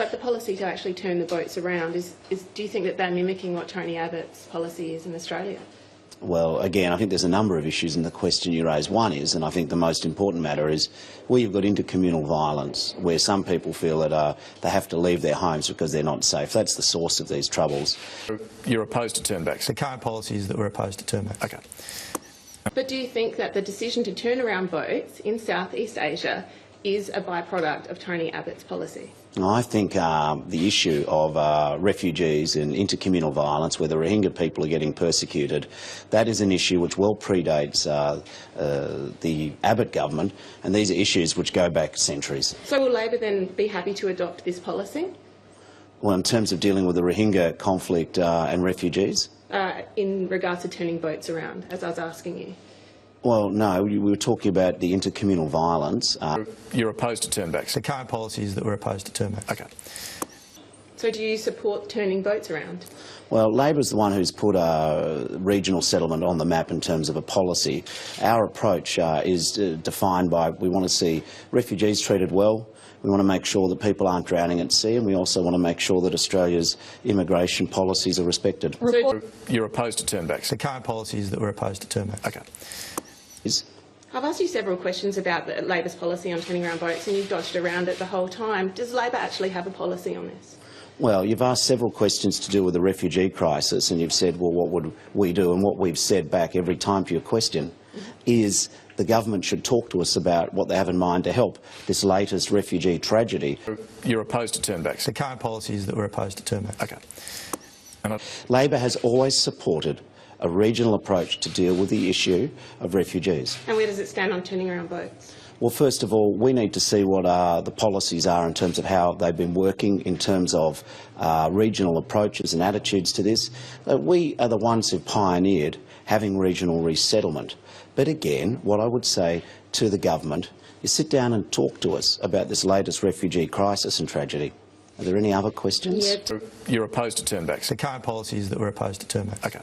But the policy to actually turn the boats around do you think that they're mimicking what Tony Abbott's policy is in Australia? Well, again, I think there's a number of issues in the question you raise. One is, and I think the most important matter is, where you've got intercommunal violence, where some people feel that they have to leave their homes because they're not safe. That's the source of these troubles. You're opposed to turnbacks? The current policy is that we're opposed to turnbacks. Okay. But do you think that the decision to turn around boats in Southeast Asia is a byproduct of Tony Abbott's policy? I think the issue of refugees and intercommunal violence, where the Rohingya people are getting persecuted, that is an issue which well predates the Abbott government, and these are issues which go back centuries. So will Labor then be happy to adopt this policy? Well, in terms of dealing with the Rohingya conflict and refugees? In regards to turning boats around, as I was asking you. Well, no, we were talking about the intercommunal violence. You're opposed to turnbacks? The current policy is that we're opposed to turnbacks. Okay. So do you support turning boats around? Well, Labor's the one who's put a regional settlement on the map in terms of a policy. Our approach is defined by, we want to see refugees treated well, we want to make sure that people aren't drowning at sea, and we also want to make sure that Australia's immigration policies are respected. So you're opposed to turnbacks? The current policy is that we're opposed to turnbacks. Okay. I've asked you several questions about Labor's policy on turning around boats, and you've dodged around it the whole time. Does Labor actually have a policy on this? Well, you've asked several questions to do with the refugee crisis, and you've said, well, what would we do? And what we've said back every time to your question is the government should talk to us about what they have in mind to help this latest refugee tragedy. You're opposed to turnbacks? The current policy is that we're opposed to turnbacks. Okay. And Labor has always supported a regional approach to deal with the issue of refugees. And where does it stand on turning around boats? Well, first of all, we need to see what the policies are in terms of how they've been working in terms of regional approaches and attitudes to this. We are the ones who pioneered having regional resettlement. But again, what I would say to the government is sit down and talk to us about this latest refugee crisis and tragedy. Are there any other questions? you're opposed to turnbacks? The current policy is that we're opposed to turnbacks. Okay.